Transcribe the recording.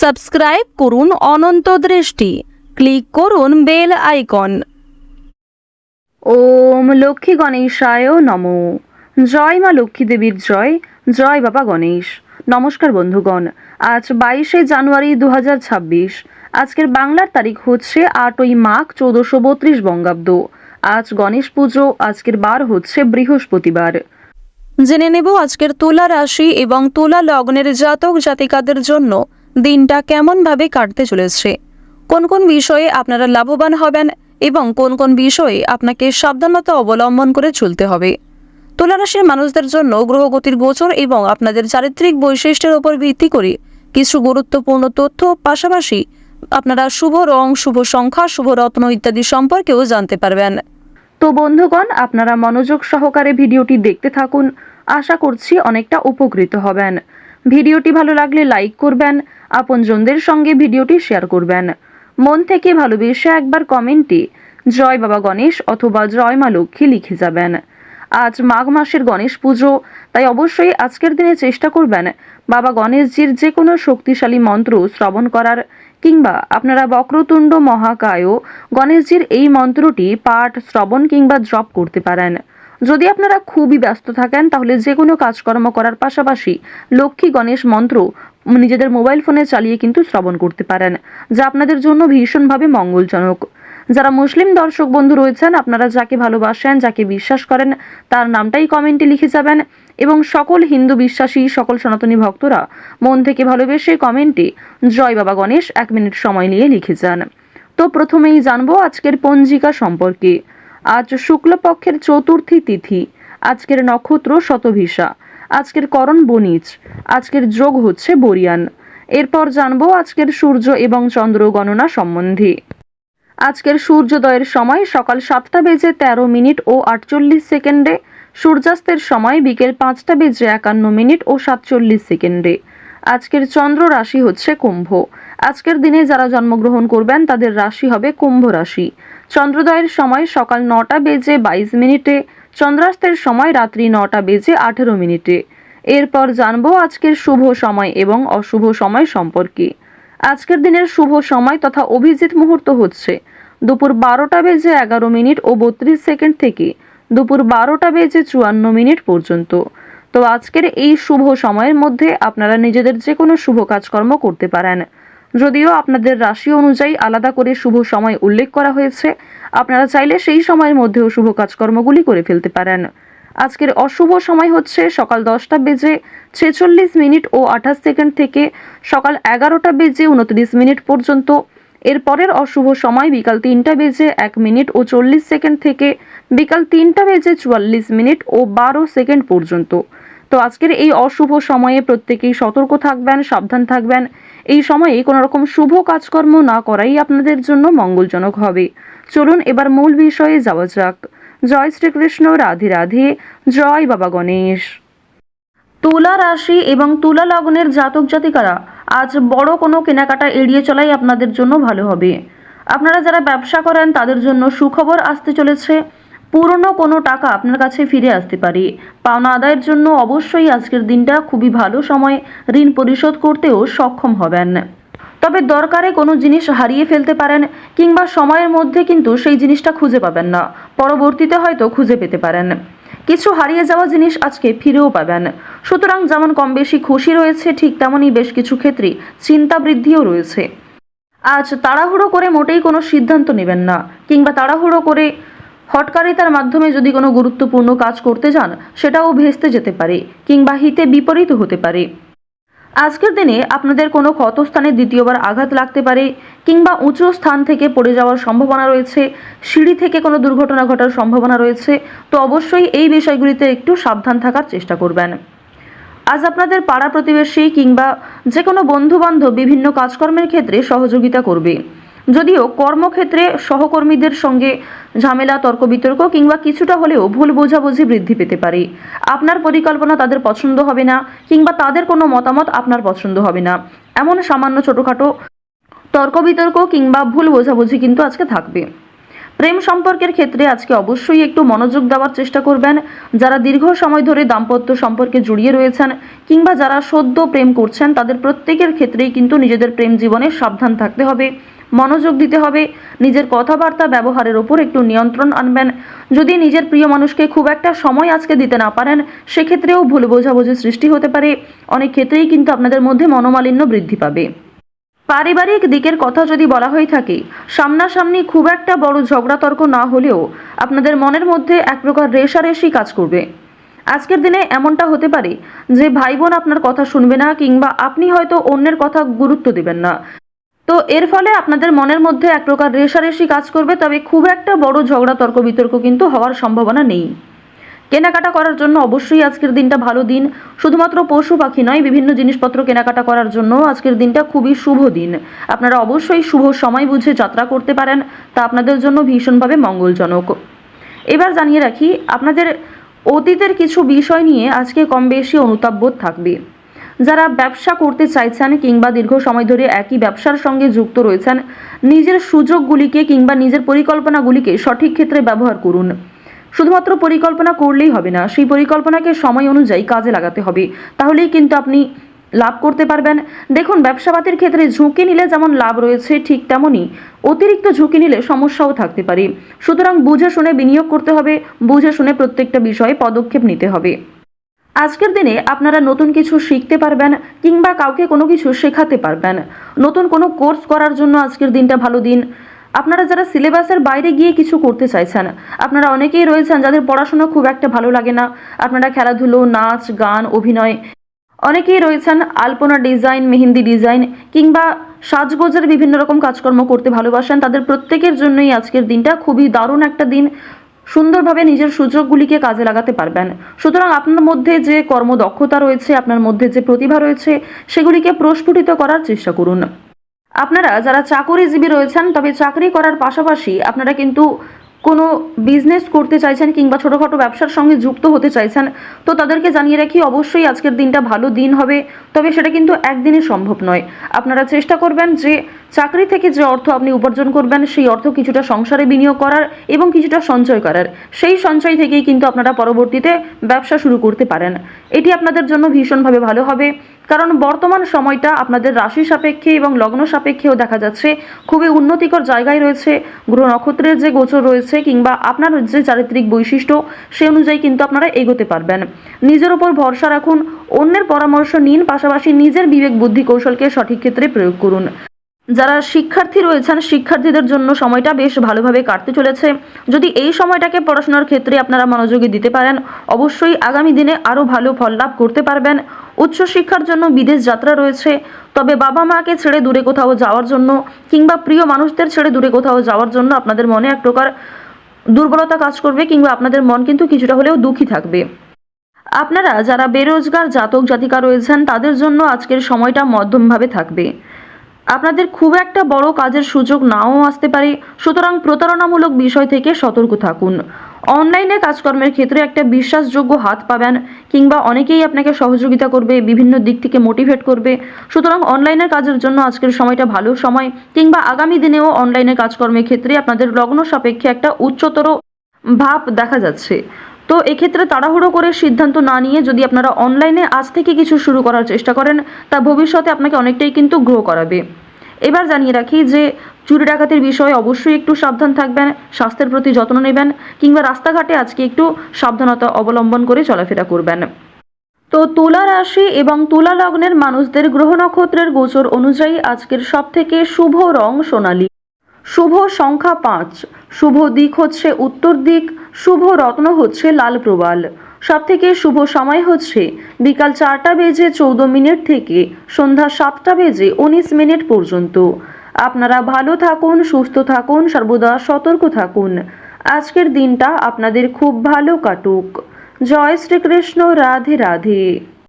Subscribe করুন অনন্ত দৃষ্টি, click করুন বেল আইকন। ওম লক্ষ্মী গণেশায় নমো। জয় মা লক্ষ্মী দেবীর জয়, জয় বাবা গণেশ। নমস্কার বন্ধুগণ, আজ 22শে জানুয়ারি 2026। আজকের বাংলার তারিখ হচ্ছে 8ই মাঘ 1432 বঙ্গাব্দ। আজ গণেশ পুজো, আজকের বার হচ্ছে বৃহস্পতিবার। জেনে নেব আজকের তুলা রাশি এবং তুলা লগ্নের জাতক জাতিকাদের জন্য দিনটা কেমনভাবে কাটতে চলেছে, কোন কোন বিষয়ে আপনারা লাভবান হবেন এবং কোন কোন বিষয়ে আপনাকে সাবধানতা অবলম্বন করে চলতে হবে। তুলা রাশির মানুষদের জন্য গ্রহগতির গোচর এবং আপনাদের চারিত্রিক বৈশিষ্ট্যের উপর ভিত্তি করে কিছু গুরুত্বপূর্ণ তথ্য, পাশাপাশি আপনারা শুভ রং, শুভ সংখ্যা, শুভ রত্ন ইত্যাদি সম্পর্কেও জানতে পারবেন। তো বন্ধুগণ, আপনারা মনোযোগ সহকারে ভিডিওটি দেখতে থাকুন, আশা করছি অনেকটা উপকৃত হবেন। ভিডিওটি ভালো লাগলে লাইক করবেন, আপনজনদের সঙ্গে ভিডিওটি শেয়ার করবেন। মন থেকে ভালোবেসে একবার কমেন্টে জয় বাবা গণেশ অথবা জয় মা লক্ষ্মী লিখে যাবেন। আজ মাঘ মাসের গণেশ পুজো, তাই অবশ্যই আজকের দিনে চেষ্টা করবেন বাবা গণেশজির যে কোনো শক্তিশালী মন্ত্র শ্রবণ করার, কিংবা আপনারা বক্রতুণ্ড মহাকায় গণেশজির এই মন্ত্রটি পাঠ, শ্রবণ কিংবা জপ করতে পারেন। যদি আপনারা খুবই ব্যস্ত থাকেন তাহলে যে কোনো কাজকর্ম করার পাশাপাশি লক্ষ্মী গণেশ মন্ত্র নিজেদের মোবাইল ফোনে চালিয়ে কিন্তু শ্রবণ করতে পারেন, যা আপনাদের জন্য ভীষণভাবে মঙ্গলজনক। যারা মুসলিম দর্শক বন্ধু রয়েছেন, আপনারা যাকে ভালোবাসেন, যাকে বিশ্বাস করেন, তার নামটাই কমেন্টে লিখে যাবেন। এবং সকল হিন্দু বিশ্বাসী, সকল সনাতনী ভক্তরা মন থেকে ভালোবেসে কমেন্টে জয় বাবা গণেশ 1 মিনিট সময় নিয়ে লিখে যান। তো প্রথমেই জানবো আজকের পঞ্জিকা সম্পর্কে। আজ শুক্লপক্ষের চতুর্থী তিথি, আজকের নক্ষত্র শতভিষা, আজকের করণ বণিজ, আজকের যোগ হচ্ছে বরিয়ান। এরপর জানবো আজকের সূর্য এবং চন্দ্র গণনা সম্বন্ধে। আজকের সূর্যোদয়ের সময় সকাল 7:13 ও 48 সেকেন্ডে, সূর্যাস্তের সময় বিকেল 5:51 ও 47 সেকেন্ডে। আজকের চন্দ্র রাশি হচ্ছে কুম্ভ। আজকের দিনে যারা জন্মগ্রহণ করবেন তাদের রাশি হবে কুম্ভ রাশি। চন্দ্রোদয়ের সময় সকাল 9:22, চন্দ্রাস্তের সময় রাত্রি 9:18। এরপর জানবো আজকের শুভ সময় এবং অশুভ সময় সম্পর্কে। আজকের দিনের শুভ সময় তথা অভিজিৎ মুহূর্ত হচ্ছে দুপুর 12:11 ও 32 সেকেন্ড থেকে দুপুর 12:54 পর্যন্ত। তো আজকের এই শুভ সময়ের মধ্যে আপনারা নিজেদের যে কোনো শুভ কাজকর্ম করতে পারেন। যদিও আপনাদের রাশি অনুযায়ী আলাদা করে শুভ সময় উল্লেখ করা হয়েছে, আপনারা চাইলে সেই সময়ের মধ্যেও শুভ কাজকর্মগুলি করে ফেলতে পারেন। আজকের অশুভ সময় হচ্ছে সকাল 10:46 ও 28 সেকেন্ড থেকে সকাল 11:29 পর্যন্ত। এরপরের অশুভ সময় বিকাল 3:01 ও 40 সেকেন্ড থেকে বিকাল 3:44 ও 12 সেকেন্ড পর্যন্ত। তো আজকের এই অশুভ সময়ে প্রত্যেকেই সতর্ক থাকবেন, সাবধান থাকবেন। এই সময়ে কোনো রকম শুভ কাজকর্ম না করাই আপনাদের জন্য মঙ্গলজনক হবে। চলুন এবার মূল বিষয়ে যাওয়া যাক। জয় শ্রীকৃষ্ণ, রাধে রাধে, জয় বাবা গণেশ। তুলা রাশি এবং তুলা লগ্নের জাতক জাতিকারা আজ বড় কোনো কেনাকাটা এড়িয়ে চলাই আপনাদের জন্য ভালো হবে। আপনারা যারা ব্যবসা করেন তাদের জন্য সুখবর আসতে চলেছে। পুরনো কোনো টাকা আপনার কাছে ফিরে আসতে পারে। পাওনা আদায়ের জন্য অবশ্যই আজকের দিনটা খুবই ভালো সময়। ঋণ পরিশোধ করতেও সক্ষম হবেন। তবে দরকারে কোনো জিনিস হারিয়ে ফেলতে পারেন, কিংবা সময়ের মধ্যে কিন্তু সেই জিনিসটা খুঁজে পাবেন না, পরবর্তীতে হয়তো খুঁজে পেতে পারেন। কিছু হারিয়ে যাওয়া জিনিস আজকে ফিরেও পাবেন। সুতরাং যেমন কম বেশি খুশি রয়েছে, ঠিক তেমনই বেশ কিছু ক্ষেত্রে চিন্তা বৃদ্ধিও রয়েছে। আজ তাড়াহুড়ো করে মোটেই কোনো সিদ্ধান্ত নেবেন না, কিংবা তাড়াহুড়ো করে হঠকারিতার মাধ্যমে যদি কোনো গুরুত্বপূর্ণ কাজ করতে যান সেটাও ভেস্তে যেতে পারে, কিংবা হিতে বিপরীত হতে পারে। আজকের দিনে আপনাদের কোনো ক্ষতস্থানে দ্বিতীয়বার আঘাত লাগতে পারে, কিংবা উঁচু স্থান থেকে পড়ে যাওয়ার সম্ভাবনা রয়েছে, সিঁড়ি থেকে কোনো দুর্ঘটনা ঘটার সম্ভাবনা রয়েছে। তো অবশ্যই এই বিষয়গুলিতে একটু সাবধান থাকার চেষ্টা করবেন। আজ আপনাদের পাড়া প্রতিবেশী কিংবা যে কোনো বন্ধুবান্ধব বিভিন্ন কাজকর্মের ক্ষেত্রে সহযোগিতা করবে। যদিও কর্মক্ষেত্রে সহকর্মীদের সঙ্গে ঝামেলা, তর্ক বিতর্ক কিংবা কিছুটা হলেও ভুল বোঝাবুঝি বৃদ্ধি পেতে পারে। আপনার পরিকল্পনা তাদের পছন্দ হবে না, কিংবা তাদের কোনো মতামত আপনার পছন্দ হবে না। এমন সামান্য ছোটোখাটো তর্ক বিতর্ক কিংবা ভুল বোঝাবুঝি কিন্তু আজকে থাকবে। প্রেম সম্পর্কের ক্ষেত্রে আজকে অবশ্যই একটু মনোযোগ দেওয়ার চেষ্টা করবেন। যারা দীর্ঘ সময় ধরে দাম্পত্য সম্পর্কে জড়িয়ে রয়েছেন কিংবা যারা সদ্য প্রেম করছেন, তাদের প্রত্যেকের ক্ষেত্রেই কিন্তু নিজেদের প্রেম জীবনে সাবধান থাকতে হবে, মনোযোগ দিতে হবে, নিজের কথাবার্তা ব্যবহারের ওপর একটু নিয়ন্ত্রণ আনবেন। যদি নিজের প্রিয় মানুষকে খুব একটা সময় আজকে দিতে না পারেন, সেক্ষেত্রেও ভুল বোঝাবুঝি সৃষ্টি হতে পারে। অনেক ক্ষেত্রেই কিন্তু আপনাদের মধ্যে মনোমালিন্য বৃদ্ধি পাবে। পারিবারিক দিকের কথা যদি বলা হয়ে থাকে, সামনাসামনি খুব একটা বড় ঝগড়া তর্ক না হলেও আপনাদের মনের মধ্যে এক প্রকার রেষারেষি কাজ করবে। আজকের দিনে এমনটা হতে পারে যে ভাই বোন আপনার কথা শুনবে না কিংবা আপনি হয়তো অন্যের কথা গুরুত্ব দেবেন না। তো এর ফলে আপনাদের মনের মধ্যে এক প্রকার রেষারেষি কাজ করবে, তবে খুব একটা বড় ঝগড়া তর্ক বিতর্ক কিন্তু হওয়ার সম্ভাবনা নেই। কেনাকাটা করার জন্য অবশ্যই আজকের দিনটা ভালো দিন। শুধুমাত্র পশু পাখি নয়, বিভিন্ন জিনিসপত্র কেনাকাটা করার জন্য আজকের দিনটা খুবই শুভ দিন। আপনারা অবশ্যই শুভ সময় বুঝে যাত্রা করতে পারেন, তা আপনাদের জন্য ভীষণভাবে মঙ্গলজনক। এবার জানিয়ে রাখি, আপনাদের অতীতের কিছু বিষয় নিয়ে আজকে কম বেশি অনুতাপবোধ থাকবে। যারা ব্যবসা করতে চাইছেন কিংবা দীর্ঘ সময় ধরে একই ব্যবসার সঙ্গে যুক্ত রয়েছেন, নিজের সুযোগগুলিকে কিংবা নিজের পরিকল্পনাগুলিকে সঠিক ক্ষেত্রে ব্যবহার করুন। শুধুমাত্র পরিকল্পনা করলেই হবে না, সেই পরিকল্পনাকে সময় অনুযায়ী কাজে লাগাতে হবে, তাহলেই কিন্তু আপনি লাভ করতে পারবেন। দেখুন, ব্যবসাপাতির ক্ষেত্রে ঝুঁকি নিলে যেমন লাভ রয়েছে, ঠিক তেমনই অতিরিক্ত ঝুঁকি নিলে সমস্যাও থাকতে পারে। সুতরাং বুঝে শুনে বিনিয়োগ করতে হবে, বুঝে শুনে প্রত্যেকটা বিষয়ে পদক্ষেপ নিতে হবে। আজকের দিনে আপনারা নতুন কিছু শিখতে পারবেন কিংবা কাউকে কোনো কিছু শেখাতে পারবেন। নতুন কোনো কোর্স করার জন্য আজকের দিনটা ভালো দিন। আপনারা যারা সিলেবাসের বাইরে গিয়ে কিছু করতে চাইছেন, আপনারা অনেকেই রয়েছেন যাদের পড়াশোনা খুব একটা ভালো লাগে না, আপনারা খেলাধুলো, নাচ, গান, অভিনয়, অনেকেই রয়েছেন আলপনা ডিজাইন, মেহেন্দি ডিজাইন কিংবা সাজগোজের বিভিন্ন রকম কাজকর্ম করতে ভালোবাসেন, তাদের প্রত্যেকের জন্যই আজকের দিনটা খুবই দারুণ একটা দিন। সুন্দরভাবে নিজের সুযোগগুলিকে কাজে লাগাতে পারবেন। সুতরাং আপনার মধ্যে যে কর্মদক্ষতা রয়েছে, আপনার মধ্যে যে প্রতিভা রয়েছে, সেগুলিকে প্রস্ফুটিত করার চেষ্টা করুন। আপনারা যারা চাকরিজীবী রয়েছেন, তবে চাকরি করার পাশাপাশি আপনারা কিন্তু কোনো বিজনেস করতে চাইছেন কিংবা ছোটোখাটো ব্যবসার সঙ্গে যুক্ত হতে চাইছেন, তো তাদেরকে জানিয়ে রাখি অবশ্যই আজকের দিনটা ভালো দিন হবে, তবে সেটা কিন্তু একদিনে সম্ভব নয়। আপনারা চেষ্টা করবেন যে চাকরি থেকে যে অর্থ আপনি উপার্জন করবেন, সেই অর্থ কিছুটা সংসারে বিনিয়োগ করার এবং কিছুটা সঞ্চয় করার। সেই সঞ্চয় থেকেই কিন্তু আপনারা পরবর্তীতে ব্যবসা শুরু করতে পারেন। এটি আপনাদের জন্য ভীষণভাবে ভালো হবে, কারণ বর্তমান সময়টা আপনাদের রাশি সাপেক্ষে এবং লগ্ন সাপেক্ষেও দেখা যাচ্ছে খুবই উন্নতিকর জায়গায় রয়েছে। গ্রহ নক্ষত্রের যে গোচর রয়েছে কিংবা আপনার যে চারিত্রিক বৈশিষ্ট্য, সে অনুযায়ী কিন্তু আপনারা এগোতে পারবেন। নিজের উপর ভরসা রাখুন, অন্যের পরামর্শ নিন, পাশাপাশি নিজের বিবেক বুদ্ধি কৌশলকে সঠিক ক্ষেত্রে প্রয়োগ করুন। যারা শিক্ষার্থী রয়েছেন, শিক্ষার্থীদের জন্য সময়টা বেশ ভালোভাবে কাটতে চলেছে। যদি এই সময়টাকে পড়াশোনার ক্ষেত্রে আপনারা মনোযোগী দিতে পারেন, অবশ্যই আগামী দিনে আরও ভালো ফল লাভ করতে পারবেন। উচ্চশিক্ষার জন্য বিদেশ যাত্রা রয়েছে, তবে বাবা মাকে ছেড়ে দূরে কোথাও যাওয়ার জন্য কিংবা প্রিয় মানুষদের ছেড়ে দূরে কোথাও যাওয়ার জন্য আপনাদের মনে এক প্রকার দুর্বলতা কাজ করবে কিংবা আপনাদের মন কিন্তু কিছুটা হলেও দুঃখী থাকবে। আপনারা যারা বেরোজগার জাতক জাতিকা রয়েছেন, তাদের জন্য আজকের সময়টা মধ্যমভাবে থাকবে। আপনাদের খুব একটা বড় কাজের সুযোগ নাও আসতে পারে, সুতরাং প্রতারণামূলক বিষয় থেকে সতর্ক থাকুন। অনলাইনে কাজকর্মের ক্ষেত্রে একটা বিশ্বাসযোগ্য হাত পাবেন কিংবা অনেকেই আপনাকে সহযোগিতা করবে, বিভিন্ন দিক থেকে মোটিভেট করবে। সুতরাং অনলাইনের কাজের জন্য আজকের সময়টা ভালো সময়, কিংবা আগামী দিনেও অনলাইনে কাজকর্মের ক্ষেত্রে আপনাদের লগ্ন সাপেক্ষে একটা উচ্চতর ভাব দেখা যাচ্ছে। তো এক্ষেত্রে তাড়াহুড়ো করে সিদ্ধান্ত না নিয়ে যদি আপনারা অনলাইনে আজ থেকে কিছু শুরু করার চেষ্টা করেন, তা ভবিষ্যতে আপনাকে অনেকটাই কিন্তু গ্রো করাবে। এবার জানিয়ে রাখি যে চুরি ডাকাতির বিষয়ে অবশ্যই একটু সাবধান থাকবেন, স্বাস্থ্যের প্রতি যত্ন নেবেন কিংবা রাস্তাঘাটে আজকে একটু সাবধানতা অবলম্বন করে চলাফেরা করবেন। তো তুলা রাশি এবং তুলা লগ্নের মানুষদের গ্রহ নক্ষত্রের গোচর অনুযায়ী আজকের সবথেকে শুভ রং সোনালী, শুভ সংখ্যা 5, শুভ দিক হচ্ছে উত্তর দিক, শুভ রত্ন হচ্ছে লাল প্রবাল। সবথেকে শুভ সময় হচ্ছে বিকাল 4টা বেজে 14 মিনিট থেকে সন্ধ্যা 7টা বেজে 19 মিনিট পর্যন্ত। আপনারা ভালো থাকুন, সুস্থ থাকুন, সর্বদা সতর্ক থাকুন। আজকের দিনটা আপনাদের খুব ভালো কাটুক। জয় শ্রীকৃষ্ণ, রাধে রাধে।